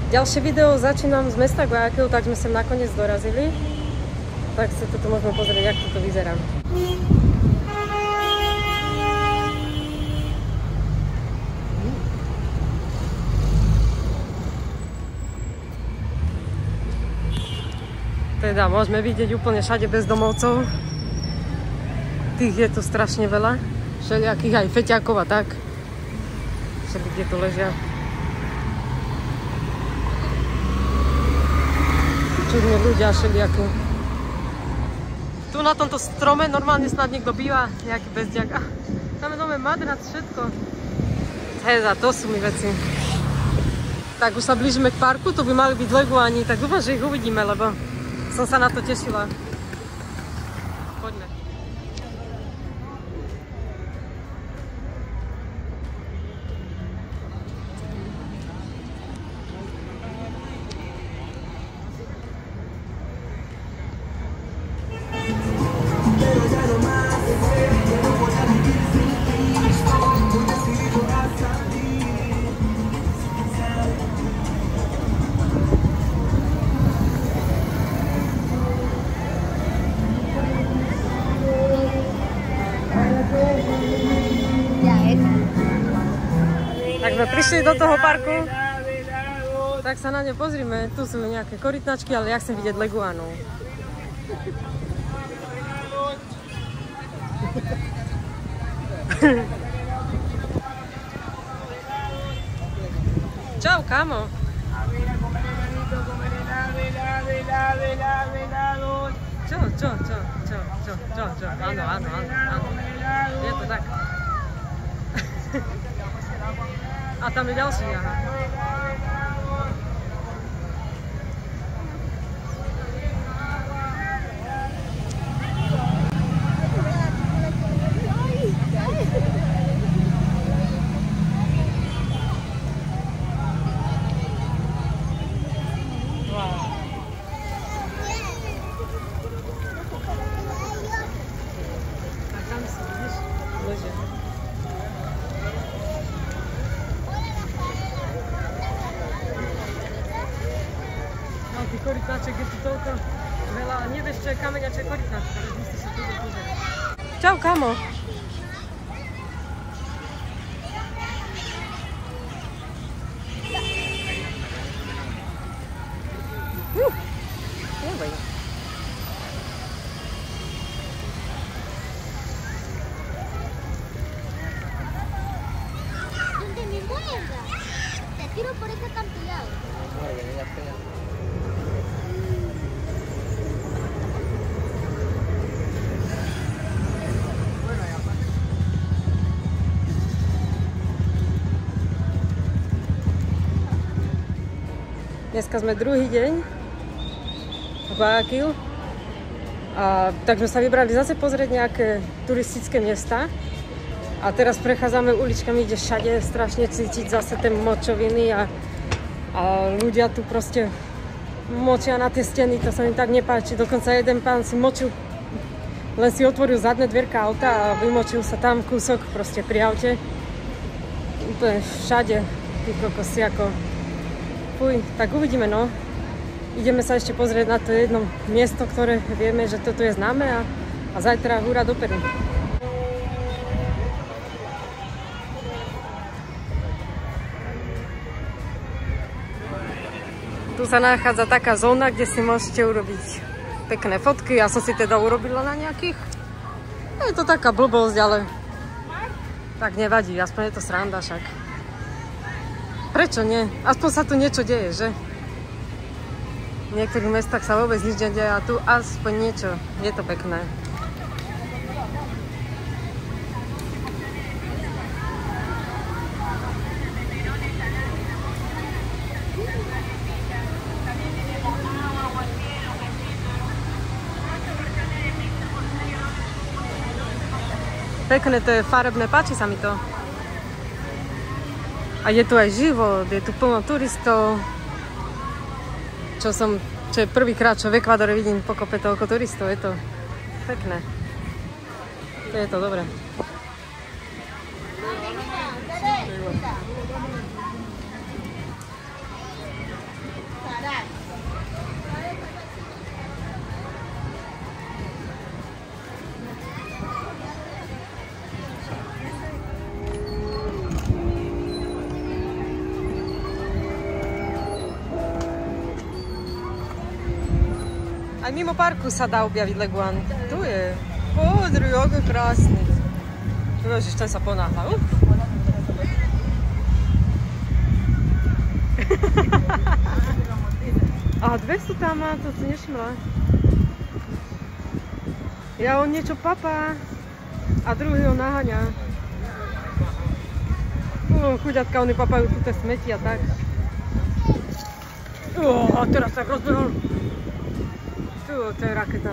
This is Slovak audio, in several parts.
Ďalšie video začínam z mesta Guayaquil, tak sme sem nakoniec dorazili. Tak sa toto môžeme pozrieť, jak toto vyzerá. Teda môžeme vidieť úplne všade bezdomovcov. Tých je tu strašne veľa. Všelijakých aj feťákov a tak. Všeli, kde tu ležia. Čudní ľudia všelijakí. Tu na tomto strome normálne snad niekto býva, nejaký bezďak. Tam je nové madrac, všetko. Heza, to sú mi veci. Tak už sa blížime k parku, tu by mali byť leguáni, tak dúfam, že ich uvidíme, lebo som sa na to tešila. Poďme. Tak sme prišli do toho parku, tak sa na ne pozrime. Tu sú nejaké korytnačky, ale ja chcem vidieť leguánov. Čau, kamo. Čo? Áno. Je to tak. A tam je ďalší, aha. Korytnaček je tu toľko veľa, nevieš čo je kameň a čo je korytnačka, takže musíš sa tu pozrieť. Čau, kamo. Neboj. Donde me muerda, te tiro por ese acantilado. Dneska sme druhý deň v Guayaquil a tak sme sa vybrali zase pozrieť nejaké turistické miesta a teraz prechádzame uličkami, kde všade strašne cítiť zase tie močoviny a ľudia tu proste močia na tie steny, to sa mi tak nepáči. Dokonca jeden pán si močil, len si otvoril zadné dvierka auta a vymočil sa tam kúsok proste pri aute. Úplne všade, tí kokosy ako... Fuj, tak uvidíme, no. Ideme sa ešte pozrieť na to jedno miesto, ktoré vieme, že toto je známe a zajtra hurá do Peru. Tu sa nachádza taká zóna, kde si môžete urobiť pekné fotky. Ja som si teda urobila na nejakých. Je to taká blbosť, ale tak nevadí, aspoň je to sranda však. Prečo nie? Aspoň sa tu niečo deje, že? V niektorých mestách sa vôbec nič nedeje a tu aspoň niečo. Je to pekné. Pekné to je, farebné, páči sa mi to. A je tu aj život, je tu plno turistov. Čo je prvýkrát, čo v Ekvádore vidím pokope toľko turistov, je to pekné. Je to dobré. Aj mimo parku sa dá objaviť leguán. Tu je. Podruj, ako krásny. Ježiš, ten sa ponáhla. Aha, 200 tam má, to si nevšimla. Ja on niečo papá a druhý ho naháňa. Chuďatka, oni papajú túto smeti a tak. A teraz sa rozbehol. To je raketa.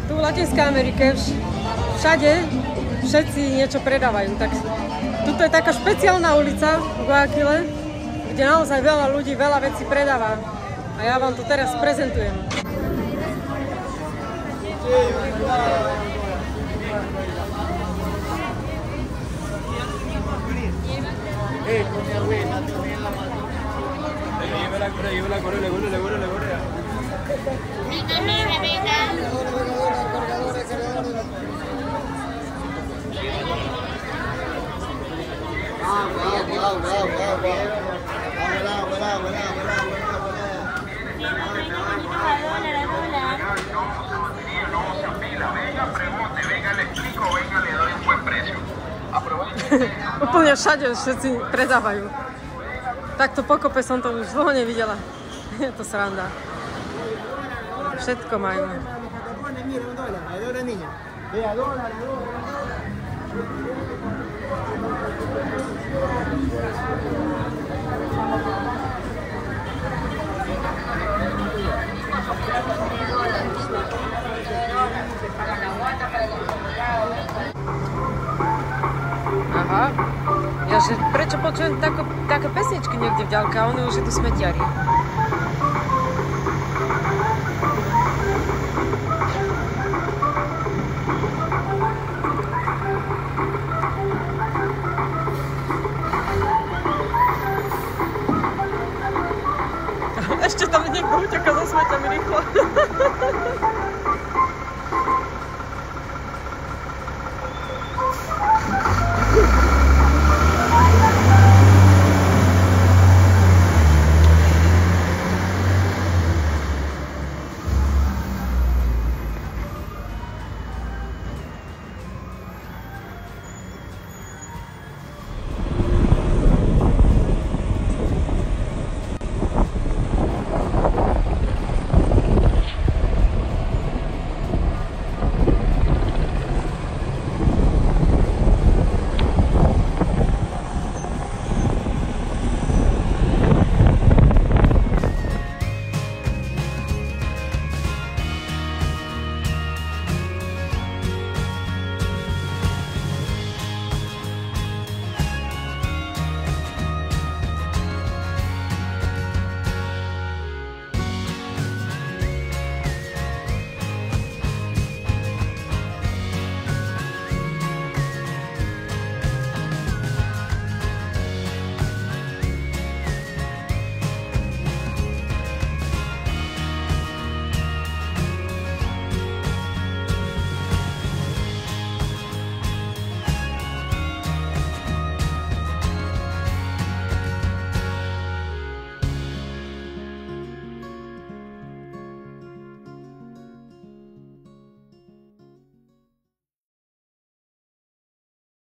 V Latinskej Amerike všade všetci niečo predávajú. Tak tuto je taká špeciálna ulica v Guayaquile, kde naozaj veľa ľudí veľa vecí predáva. A ja vám to teraz prezentujem. Úplne všade všetci predávajú. Takto pokope som to už dlho nevidela. Je to sranda. Všetko majú. Aha. Ja, že prečo počujem také pesničky niekde v ďalke a oni už idú smetiari. Ešte tam niekto uteká so smetiami rýchlo.